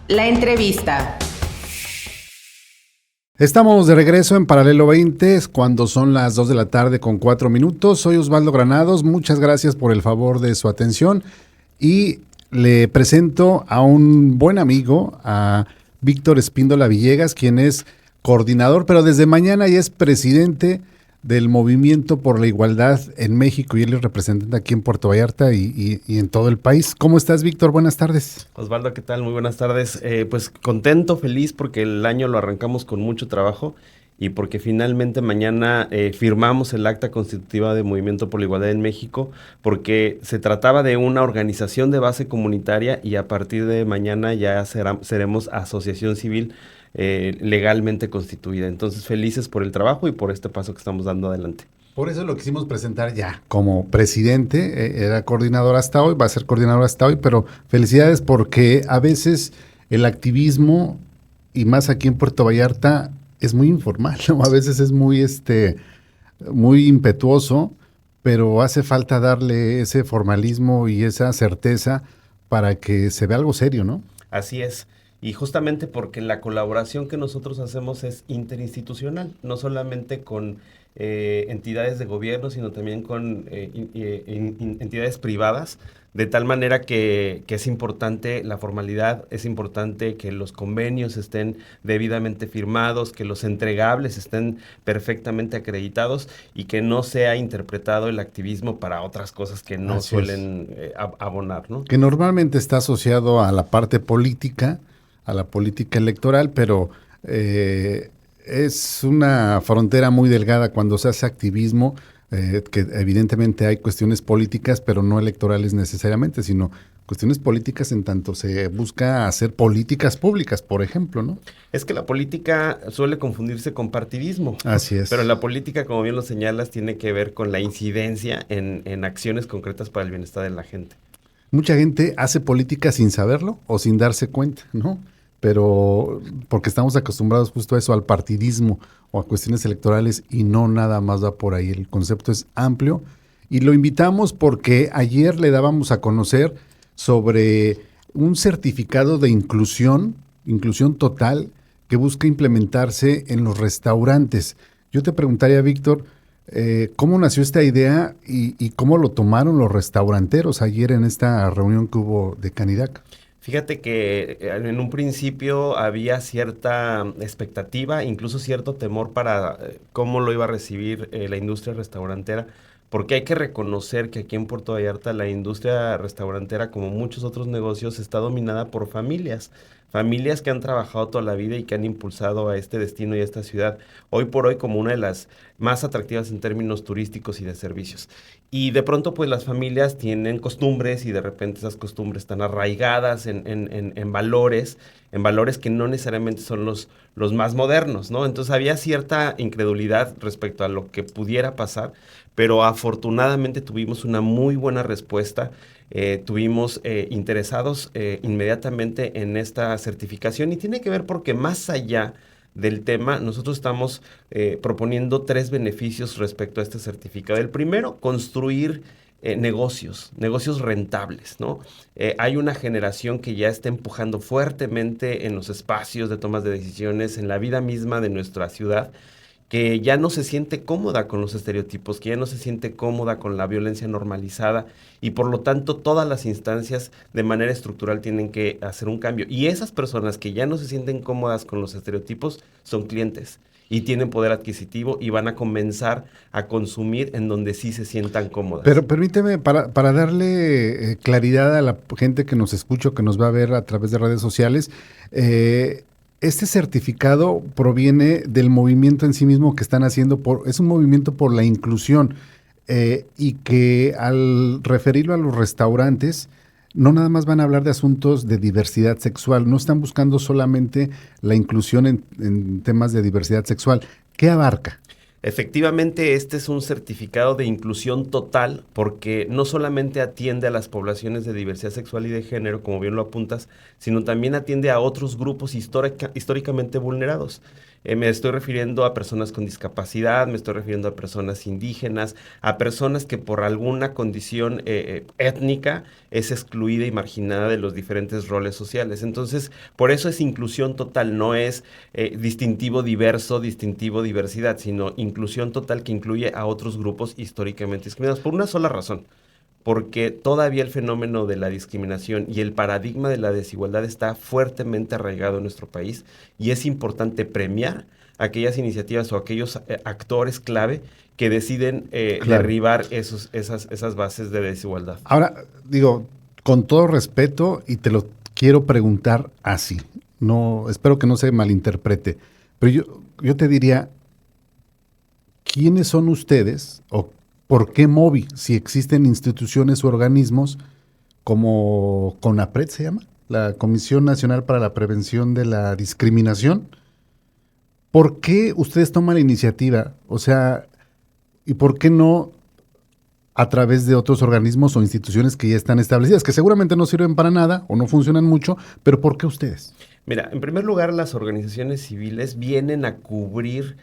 La entrevista. Estamos de regreso en Paralelo 20, cuando son las 2 de la tarde con 4 minutos. Soy Osvaldo Granados, muchas gracias por el favor de su atención y le presento a un buen amigo, a Víctor Espíndola Villegas, quien es coordinador, pero desde mañana ya es presidente del Movimiento por la Igualdad en México y él es representante aquí en Puerto Vallarta y en todo el país. ¿Cómo estás, Víctor? Buenas tardes. Osvaldo, ¿qué tal? Muy buenas tardes. Pues contento, feliz porque el año lo arrancamos con mucho trabajo y porque finalmente mañana firmamos el acta constitutiva de Movimiento por la Igualdad en México, porque se trataba de una organización de base comunitaria y a partir de mañana ya seremos asociación civil legalmente constituida. Entonces, felices por el trabajo y por este paso que estamos dando adelante. Por eso lo quisimos presentar ya como presidente, era coordinador hasta hoy, va a ser coordinador hasta hoy, pero felicidades porque a veces el activismo, y más aquí en Puerto Vallarta, es muy informal, ¿no? A veces es muy impetuoso, pero hace falta darle ese formalismo y esa certeza para que se vea algo serio, ¿no? Así es. Y justamente porque la colaboración que nosotros hacemos es interinstitucional, no solamente con entidades de gobierno, sino también con entidades privadas, de tal manera que es importante la formalidad, es importante que los convenios estén debidamente firmados, que los entregables estén perfectamente acreditados y que no sea interpretado el activismo para otras cosas que no Así suelen abonar, ¿no? Que normalmente está asociado a la parte política, a la política electoral, pero es una frontera muy delgada cuando se hace activismo, que evidentemente hay cuestiones políticas, pero no electorales necesariamente, sino cuestiones políticas en tanto se busca hacer políticas públicas, por ejemplo, ¿no? Es que la política suele confundirse con partidismo. Así es. Pero la política, como bien lo señalas, tiene que ver con la incidencia en acciones concretas para el bienestar de la gente. Mucha gente hace política sin saberlo o sin darse cuenta, ¿no? Pero porque estamos acostumbrados justo a eso, al partidismo o a cuestiones electorales y no nada más va por ahí. El concepto es amplio y lo invitamos porque ayer le dábamos a conocer sobre un certificado de inclusión total que busca implementarse en los restaurantes. Yo te preguntaría, Víctor, ¿cómo nació esta idea y cómo lo tomaron los restauranteros ayer en esta reunión que hubo de Canirac? Fíjate que en un principio había cierta expectativa, incluso cierto temor para cómo lo iba a recibir la industria restaurantera, porque hay que reconocer que aquí en Puerto Vallarta la industria restaurantera, como muchos otros negocios, está dominada por familias que han trabajado toda la vida y que han impulsado a este destino y a esta ciudad, hoy por hoy como una de las más atractivas en términos turísticos y de servicios. Y de pronto, pues las familias tienen costumbres y de repente esas costumbres están arraigadas en valores que no necesariamente son los más modernos, ¿no? Entonces había cierta incredulidad respecto a lo que pudiera pasar, pero afortunadamente tuvimos una muy buena respuesta. Tuvimos interesados inmediatamente en esta certificación y tiene que ver porque más allá del tema, nosotros estamos proponiendo 3 beneficios respecto a este certificado. El primero, construir negocios rentables, ¿no? Hay una generación que ya está empujando fuertemente en los espacios de tomas de decisiones, en la vida misma de nuestra ciudad, que ya no se siente cómoda con los estereotipos, que ya no se siente cómoda con la violencia normalizada y por lo tanto todas las instancias de manera estructural tienen que hacer un cambio. Y esas personas que ya no se sienten cómodas con los estereotipos son clientes y tienen poder adquisitivo y van a comenzar a consumir en donde sí se sientan cómodas. Pero permíteme, para darle claridad a la gente que nos escucha, que nos va a ver a través de redes sociales, este certificado proviene del movimiento en sí mismo que están haciendo, es un movimiento por la inclusión y que al referirlo a los restaurantes, no nada más van a hablar de asuntos de diversidad sexual, no están buscando solamente la inclusión en temas de diversidad sexual. ¿Qué abarca? Efectivamente, este es un certificado de inclusión total porque no solamente atiende a las poblaciones de diversidad sexual y de género, como bien lo apuntas, sino también atiende a otros grupos históricamente vulnerados. Me estoy refiriendo a personas con discapacidad, me estoy refiriendo a personas indígenas, a personas que por alguna condición étnica es excluida y marginada de los diferentes roles sociales. Entonces, por eso es inclusión total, no es distintivo diverso, distintivo diversidad, sino inclusión total que incluye a otros grupos históricamente discriminados, por una sola razón, porque todavía el fenómeno de la discriminación y el paradigma de la desigualdad está fuertemente arraigado en nuestro país y es importante premiar aquellas iniciativas o aquellos actores clave que deciden Claro. derribar esas bases de desigualdad. Ahora, digo, con todo respeto, y te lo quiero preguntar así, no, espero que no se malinterprete, pero yo te diría, ¿quiénes son ustedes o por qué Movi, si existen instituciones u organismos como CONAPRED se llama, la Comisión Nacional para la Prevención de la Discriminación? ¿Por qué ustedes toman la iniciativa? O sea, ¿y por qué no a través de otros organismos o instituciones que ya están establecidas, que seguramente no sirven para nada o no funcionan mucho, pero ¿por qué ustedes? Mira, en primer lugar, las organizaciones civiles vienen a cubrir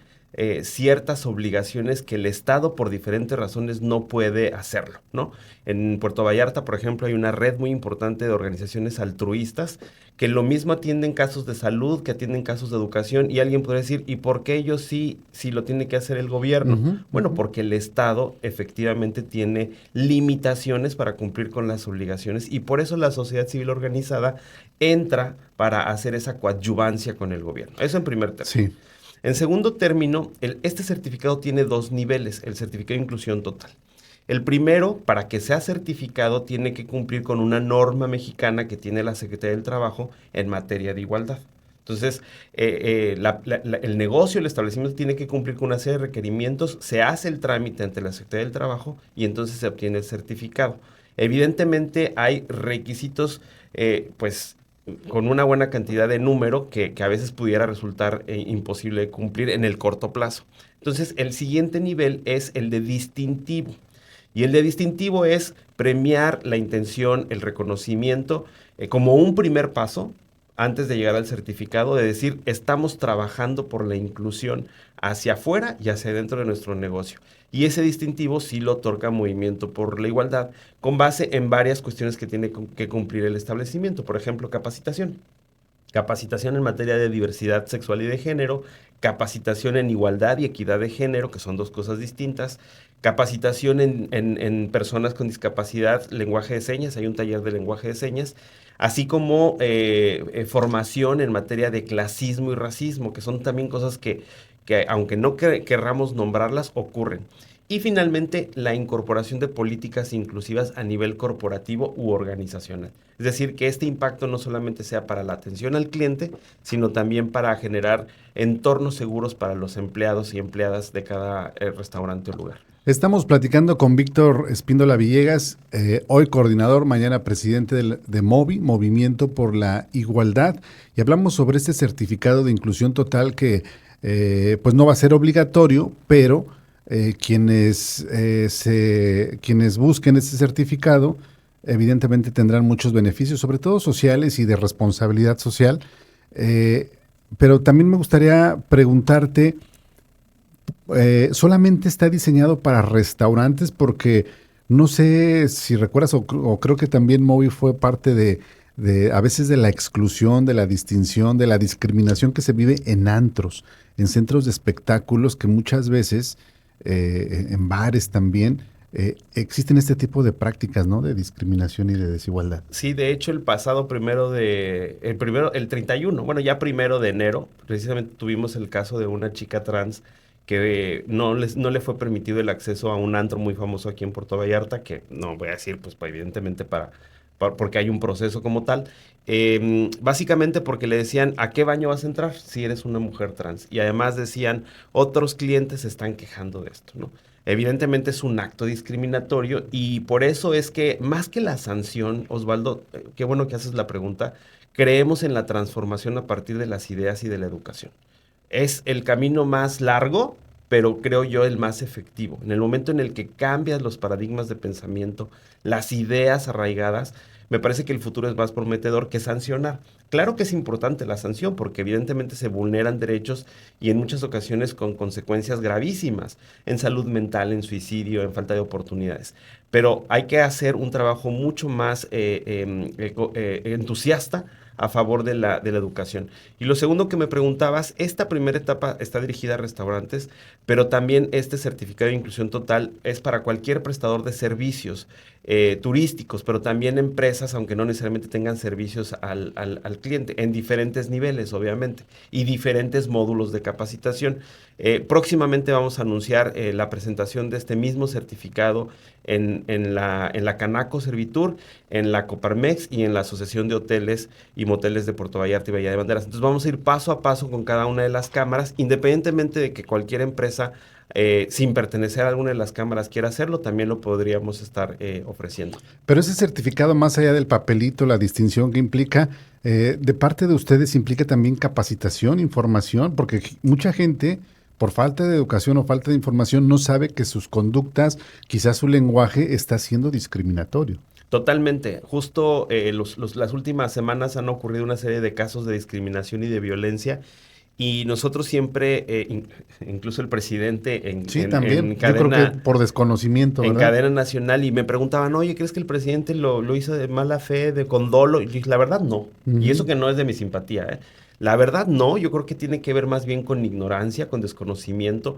ciertas obligaciones que el Estado por diferentes razones no puede hacerlo, ¿no? En Puerto Vallarta, por ejemplo, hay una red muy importante de organizaciones altruistas que lo mismo atienden casos de salud, que atienden casos de educación, y alguien podría decir, ¿y por qué ellos sí lo tiene que hacer el gobierno? Ujú, Bueno, ujú. porque el Estado efectivamente tiene limitaciones para cumplir con las obligaciones y por eso la sociedad civil organizada entra para hacer esa coadyuvancia con el gobierno. Eso en primer término. Sí, En segundo término, este certificado tiene dos niveles, el certificado de inclusión total. El primero, para que sea certificado, tiene que cumplir con una norma mexicana que tiene la Secretaría del Trabajo en materia de igualdad. Entonces, el negocio, el establecimiento tiene que cumplir con una serie de requerimientos, se hace el trámite ante la Secretaría del Trabajo y entonces se obtiene el certificado. Evidentemente hay requisitos, pues, con una buena cantidad de número que a veces pudiera resultar imposible de cumplir en el corto plazo. Entonces, el siguiente nivel es el de distintivo. Y el de distintivo es premiar la intención, el reconocimiento, como un primer paso antes de llegar al certificado, de decir, estamos trabajando por la inclusión hacia afuera y hacia adentro de nuestro negocio. Y ese distintivo sí lo otorga Movimiento por la Igualdad, con base en varias cuestiones que tiene que cumplir el establecimiento. Por ejemplo, capacitación. Capacitación en materia de diversidad sexual y de género, capacitación en igualdad y equidad de género, que son dos cosas distintas, capacitación en personas con discapacidad, lenguaje de señas, hay un taller de lenguaje de señas, así como formación en materia de clasismo y racismo, que son también cosas que aunque no querramos nombrarlas, ocurren. Y finalmente, la incorporación de políticas inclusivas a nivel corporativo u organizacional. Es decir, que este impacto no solamente sea para la atención al cliente, sino también para generar entornos seguros para los empleados y empleadas de cada restaurante o lugar. estamos platicando con Víctor Espíndola Villegas, hoy coordinador, mañana presidente de MOVI, Movimiento por la Igualdad, y hablamos sobre este certificado de inclusión total que pues no va a ser obligatorio, pero quienes busquen este certificado evidentemente tendrán muchos beneficios, sobre todo sociales y de responsabilidad social. Eh, pero también me gustaría preguntarte, ¿solamente está diseñado para restaurantes? Porque no sé si recuerdas o creo que también Movi fue parte de a veces de la exclusión, de la distinción, de la discriminación que se vive en antros, en centros de espectáculos que muchas veces, en bares también, existen este tipo de prácticas, ¿no? De discriminación y de desigualdad. Sí, de hecho, el 31, bueno, ya 1 de enero, precisamente tuvimos el caso de una chica trans que no le fue permitido el acceso a un antro muy famoso aquí en Puerto Vallarta, que no voy a decir, pues evidentemente porque hay un proceso como tal. Básicamente porque le decían, ¿a qué baño vas a entrar si eres una mujer trans? Y además decían, otros clientes se están quejando de esto, ¿no? Evidentemente es un acto discriminatorio y por eso es que más que la sanción, Osvaldo, qué bueno que haces la pregunta, creemos en la transformación a partir de las ideas y de la educación. Es el camino más largo, pero creo yo el más efectivo. En el momento en el que cambias los paradigmas de pensamiento, las ideas arraigadas, me parece que el futuro es más prometedor que sancionar. Claro que es importante la sanción porque evidentemente se vulneran derechos y en muchas ocasiones con consecuencias gravísimas en salud mental, en suicidio, en falta de oportunidades. Pero hay que hacer un trabajo mucho más entusiasta a favor de la educación. Y lo segundo que me preguntabas, esta primera etapa está dirigida a restaurantes, pero también este certificado de inclusión total es para cualquier prestador de servicios turísticos, pero también empresas, aunque no necesariamente tengan servicios al cliente, en diferentes niveles, obviamente, y diferentes módulos de capacitación. Próximamente vamos a anunciar la presentación de este mismo certificado en la Canaco Servitur, en la Coparmex y en la Asociación de Hoteles y Moteles de Puerto Vallarta y Bahía de Banderas. Entonces vamos a ir paso a paso con cada una de las cámaras, independientemente de que cualquier empresa sin pertenecer a alguna de las cámaras quiera hacerlo, también lo podríamos estar ofreciendo. Pero ese certificado, más allá del papelito, la distinción que implica, de parte de ustedes implica también capacitación, información, porque mucha gente, por falta de educación o falta de información, no sabe que sus conductas, quizás su lenguaje está siendo discriminatorio. Totalmente. Justo las últimas semanas han ocurrido una serie de casos de discriminación y de violencia. Y nosotros siempre, incluso el presidente Sí, también. Yo creo que por desconocimiento, en ¿verdad? cadena nacional, y me preguntaban, oye, ¿crees que el presidente lo hizo de mala fe, con dolo? Y yo dije, la verdad no. Y eso Ujú. que no es de mi simpatía, ¿eh? La verdad no, yo creo que tiene que ver más bien con ignorancia, con desconocimiento.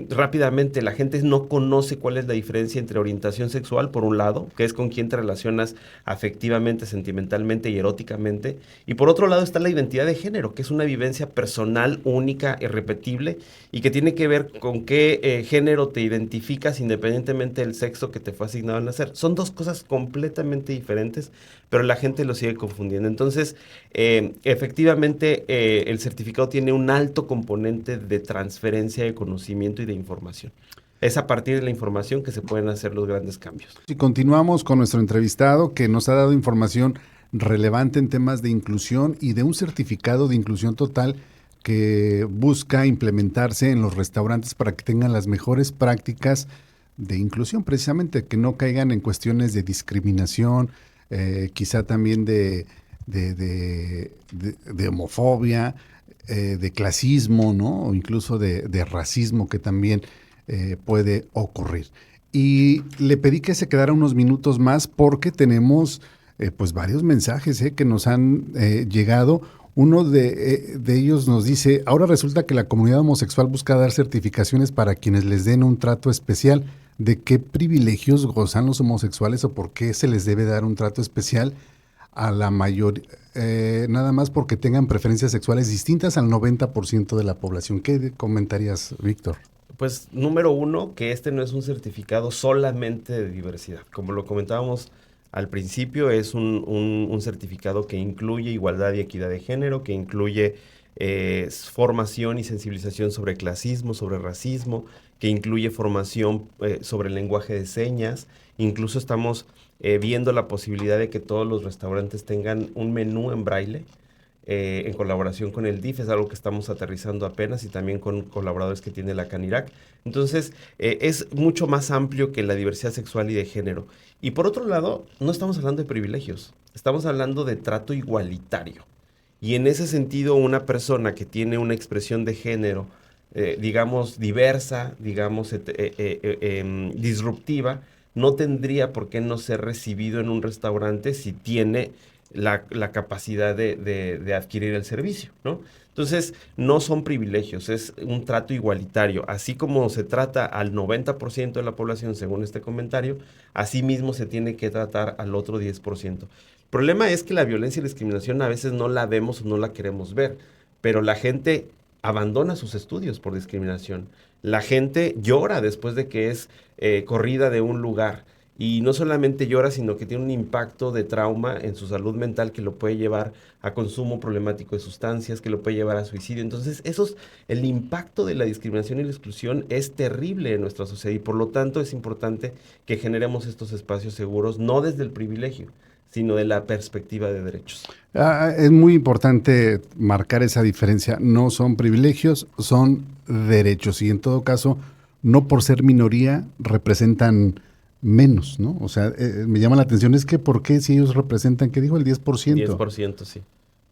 Rápidamente, la gente no conoce cuál es la diferencia entre orientación sexual, por un lado, que es con quién te relacionas afectivamente, sentimentalmente y eróticamente, y por otro lado está la identidad de género, que es una vivencia personal, única, irrepetible, y que tiene que ver con qué género te identificas independientemente del sexo que te fue asignado al nacer. Son dos cosas completamente diferentes, pero la gente lo sigue confundiendo. Entonces, efectivamente, el certificado tiene un alto componente de transferencia de conocimiento y de información. Es a partir de la información que se pueden hacer los grandes cambios. Y continuamos con nuestro entrevistado que nos ha dado información relevante en temas de inclusión y de un certificado de inclusión total que busca implementarse en los restaurantes para que tengan las mejores prácticas de inclusión, precisamente, que no caigan en cuestiones de discriminación, quizá también de homofobia, de clasismo, ¿no? O incluso de racismo que también puede ocurrir. Y le pedí que se quedara unos minutos más porque tenemos pues varios mensajes que nos han llegado. Uno de ellos nos dice, ahora resulta que la comunidad homosexual busca dar certificaciones para quienes les den un trato especial. ¿De qué privilegios gozan los homosexuales o por qué se les debe dar un trato especial a la mayoría? Nada más porque tengan preferencias sexuales distintas al 90% de la población. ¿Qué comentarías, Víctor? Pues número uno, que este no es un certificado solamente de diversidad. Como lo comentábamos al principio, es un certificado que incluye igualdad y equidad de género, que incluye formación y sensibilización sobre clasismo, sobre racismo, que incluye formación sobre el lenguaje de señas. Incluso estamos viendo la posibilidad de que todos los restaurantes tengan un menú en braille en colaboración con el DIF, es algo que estamos aterrizando apenas y también con colaboradores que tiene la CANIRAC. Entonces, es mucho más amplio que la diversidad sexual y de género. Y por otro lado, no estamos hablando de privilegios, estamos hablando de trato igualitario. Y en ese sentido, una persona que tiene una expresión de género, digamos, diversa, digamos, disruptiva, no tendría por qué no ser recibido en un restaurante si tiene la capacidad de adquirir el servicio, ¿no? Entonces, no son privilegios, es un trato igualitario. Así como se trata al 90% de la población, según este comentario, así mismo se tiene que tratar al otro 10%. El problema es que la violencia y la discriminación a veces no la vemos o no la queremos ver, pero la gente abandona sus estudios por discriminación. La gente llora después de que es corrida de un lugar. Y no solamente llora, sino que tiene un impacto de trauma en su salud mental que lo puede llevar a consumo problemático de sustancias, que lo puede llevar a suicidio. Entonces, el impacto de la discriminación y la exclusión es terrible en nuestra sociedad y por lo tanto es importante que generemos estos espacios seguros, no desde el privilegio, sino de la perspectiva de derechos. Es muy importante marcar esa diferencia. No son privilegios, son derechos. Y en todo caso, no por ser minoría representan menos, ¿no? O sea, me llama la atención es que ¿por qué si ellos representan, qué dijo, el 10%? 10%, sí.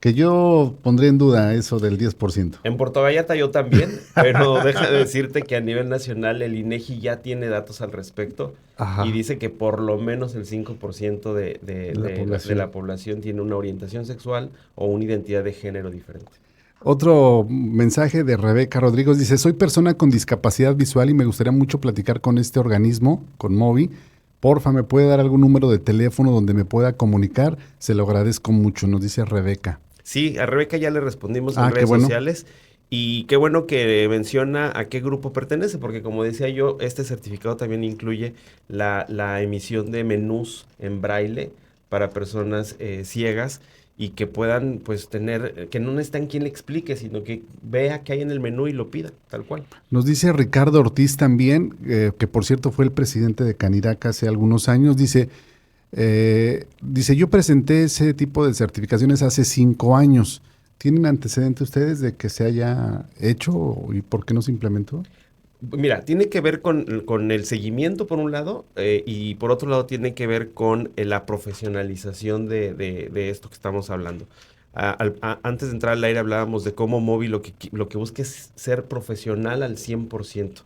Que yo pondré en duda eso del 10%. En Puerto Vallarta yo también, pero deja de decirte que a nivel nacional el INEGI ya tiene datos al respecto y Ajá, dice que por lo menos el 5% de la población tiene una orientación sexual o una identidad de género diferente. Otro mensaje de Rebeca Rodríguez dice, soy persona con discapacidad visual y me gustaría mucho platicar con este organismo, con Movi. Porfa, ¿me puede dar algún número de teléfono donde me pueda comunicar? Se lo agradezco mucho, nos dice Rebeca. Sí, a Rebeca ya le respondimos en Qué redes bueno. sociales y qué bueno que menciona a qué grupo pertenece, porque como decía yo, este certificado también incluye la emisión de menús en braille para personas ciegas y que puedan pues tener, que no necesitan quien le explique, sino que vea qué hay en el menú y lo pida, tal cual. Nos dice Ricardo Ortiz también, que por cierto fue el presidente de Canirac hace algunos años, dice, yo presenté ese tipo de certificaciones hace 5 años. ¿Tienen antecedente ustedes de que se haya hecho y por qué no se implementó? Mira, tiene que ver con el seguimiento por un lado y por otro lado tiene que ver con la profesionalización de esto que estamos hablando. Antes de entrar al aire hablábamos de cómo Movi lo que busca es ser profesional al 100%.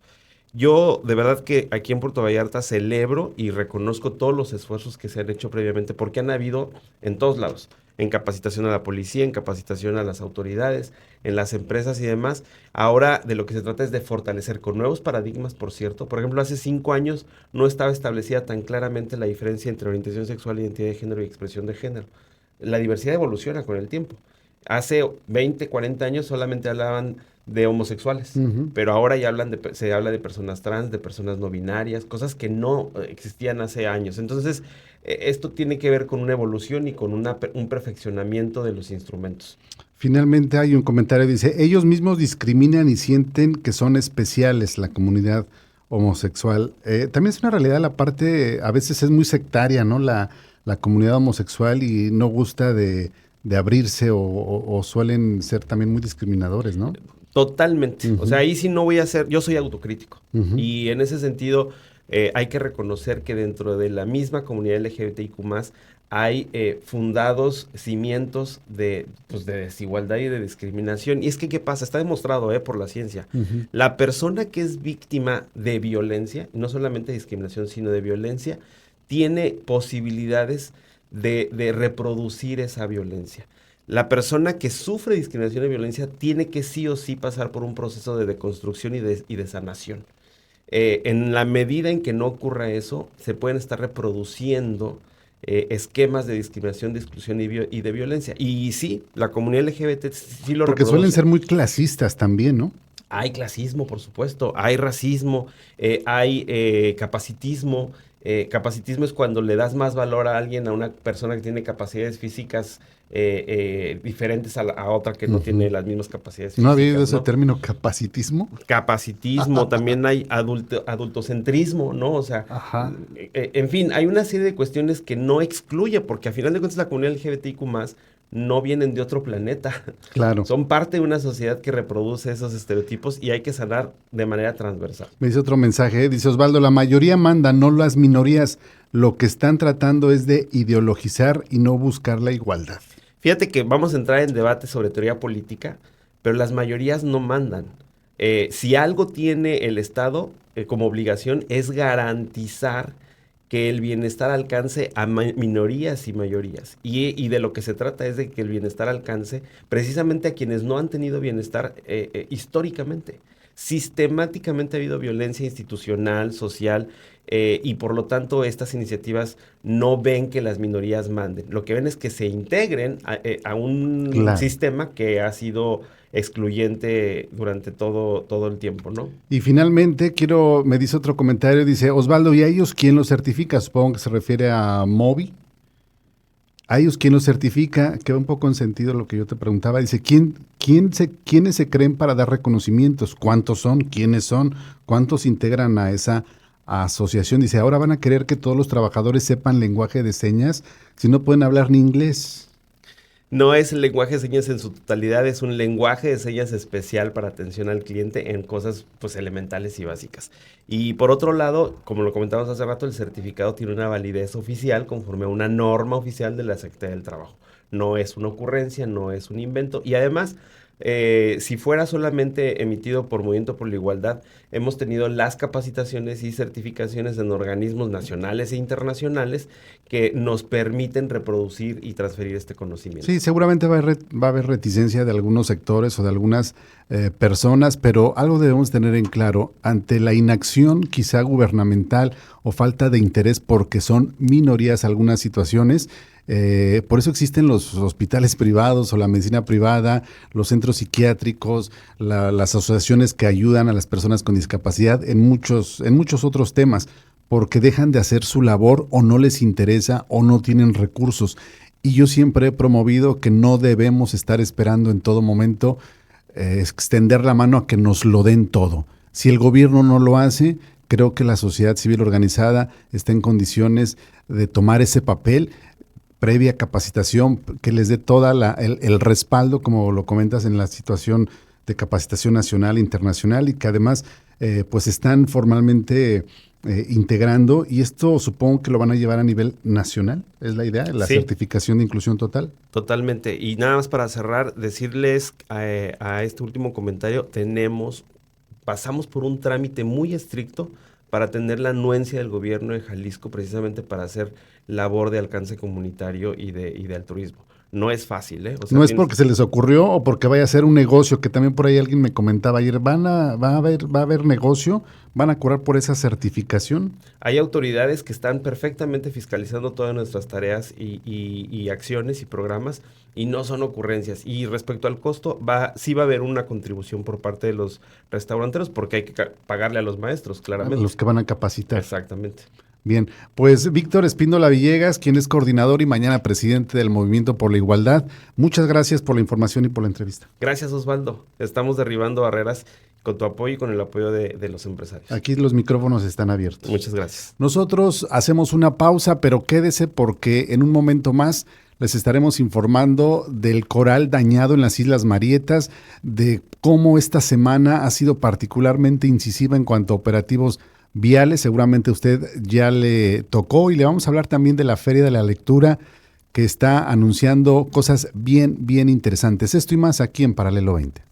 Yo de verdad que aquí en Puerto Vallarta celebro y reconozco todos los esfuerzos que se han hecho previamente porque han habido en todos lados, en capacitación a la policía, en capacitación a las autoridades, en las empresas y demás. Ahora de lo que se trata es de fortalecer con nuevos paradigmas, por cierto. Por ejemplo, hace 5 años no estaba establecida tan claramente la diferencia entre orientación sexual, identidad de género y expresión de género. La diversidad evoluciona con el tiempo. Hace 20, 40 años solamente hablaban de homosexuales, pero ahora ya se habla de personas trans, de personas no binarias, cosas que no existían hace años. Entonces, esto tiene que ver con una evolución y con un perfeccionamiento de los instrumentos. Finalmente hay un comentario, dice, ellos mismos discriminan y sienten que son especiales la comunidad homosexual. También es una realidad la parte, a veces es muy sectaria, ¿no? La comunidad homosexual y no gusta de abrirse o suelen ser también muy discriminadores, ¿no? Totalmente. O sea, ahí sí no voy a ser, yo soy autocrítico. Y en ese sentido hay que reconocer que dentro de la misma comunidad LGBTIQ+, hay fundados cimientos pues, de desigualdad y de discriminación. Y es que, ¿qué pasa? Está demostrado por la ciencia. La persona que es víctima de violencia, no solamente de discriminación, sino de violencia, tiene posibilidades de reproducir esa violencia. La persona que sufre discriminación y violencia tiene que sí o sí pasar por un proceso de deconstrucción y de sanación. En la medida en que no ocurra eso, se pueden estar reproduciendo esquemas de discriminación, de exclusión y de violencia. Y sí, la comunidad LGBT sí lo Porque reproduce. suelen ser muy clasistas también, ¿no? Hay clasismo, por supuesto, hay racismo, hay capacitismo. Capacitismo es cuando le das más valor a alguien, a una persona que tiene capacidades físicas diferentes a otra que no tiene las mismas capacidades físicas. ¿No había oído ese término capacitismo? Capacitismo, también hay adultocentrismo, ¿no? O sea, en fin, hay una serie de cuestiones que no excluye, porque a final de cuentas la comunidad LGBTIQ+, no vienen de otro planeta. Claro. Son parte de una sociedad que reproduce esos estereotipos y hay que sanar de manera transversal. Me dice otro mensaje, dice Osvaldo, la mayoría manda, no las minorías. Lo que están tratando es de ideologizar y no buscar la igualdad. Fíjate que vamos a entrar en debate sobre teoría política, pero las mayorías no mandan. Si algo tiene el Estado como obligación es garantizar que el bienestar alcance a minorías y mayorías. Y de lo que se trata es de que el bienestar alcance precisamente a quienes no han tenido bienestar históricamente. Sistemáticamente ha habido violencia institucional, social, y por lo tanto estas iniciativas no ven que las minorías manden. Lo que ven es que se integren a un sistema que ha sido excluyente durante todo el tiempo, ¿no? Y finalmente me dice otro comentario, dice Osvaldo, ¿y a ellos quién los certifica? Supongo que se refiere a Movi. ¿A ellos quién los certifica? Queda un poco en sentido lo que yo te preguntaba. Dice, ¿quiénes se creen para dar reconocimientos? ¿Cuántos son? ¿Quiénes son? ¿Cuántos integran a esa asociación. Dice, ahora van a querer que todos los trabajadores sepan lenguaje de señas si no pueden hablar ni inglés. No es el lenguaje de señas en su totalidad, es un lenguaje de señas especial para atención al cliente en cosas pues elementales y básicas. Y por otro lado, como lo comentamos hace rato, el certificado tiene una validez oficial conforme a una norma oficial de la Secretaría del Trabajo. No es una ocurrencia, no es un invento. Y además, si fuera solamente emitido por Movimiento por la Igualdad, hemos tenido las capacitaciones y certificaciones en organismos nacionales e internacionales que nos permiten reproducir y transferir este conocimiento. Sí, seguramente va a haber reticencia de algunos sectores o de algunas personas, pero algo debemos tener en claro, ante la inacción quizá gubernamental o falta de interés porque son minorías algunas situaciones. Por eso existen los hospitales privados o la medicina privada, los centros psiquiátricos, las asociaciones que ayudan a las personas con discapacidad en muchos otros temas, porque dejan de hacer su labor o no les interesa o no tienen recursos. Y yo siempre he promovido que no debemos estar esperando en todo momento extender la mano a que nos lo den todo. Si el gobierno no lo hace, creo que la sociedad civil organizada está en condiciones de tomar ese papel previa capacitación, que les dé toda el respaldo, como lo comentas, en la situación de capacitación nacional e internacional, y que además pues están formalmente integrando, y esto supongo que lo van a llevar a nivel nacional, ¿es la idea? La certificación de inclusión total. Totalmente. Y nada más para cerrar, decirles a este último comentario, pasamos por un trámite muy estricto para tener la anuencia del gobierno de Jalisco, precisamente para hacer labor de alcance comunitario y de altruismo. No es fácil, ¿eh? O sea, no es porque se les ocurrió o porque vaya a ser un negocio, que también por ahí alguien me comentaba ayer, va a haber negocio, van a cobrar por esa certificación. Hay autoridades que están perfectamente fiscalizando todas nuestras tareas y acciones y programas, y no son ocurrencias. Y respecto al costo, sí va a haber una contribución por parte de los restauranteros, porque hay que pagarle a los maestros, claramente. A los que van a capacitar. Exactamente. Bien, pues Víctor Espíndola Villegas, quien es coordinador y mañana presidente del Movimiento por la Igualdad, muchas gracias por la información y por la entrevista. Gracias, Osvaldo. Estamos derribando barreras con tu apoyo y con el apoyo de los empresarios. Aquí los micrófonos están abiertos. Muchas gracias. Nosotros hacemos una pausa, pero quédese porque en un momento más les estaremos informando del coral dañado en las Islas Marietas, de cómo esta semana ha sido particularmente incisiva en cuanto a operativos viales. Seguramente usted ya le tocó, y le vamos a hablar también de la Feria de la Lectura, que está anunciando cosas bien interesantes. Esto y más aquí en Paralelo 20.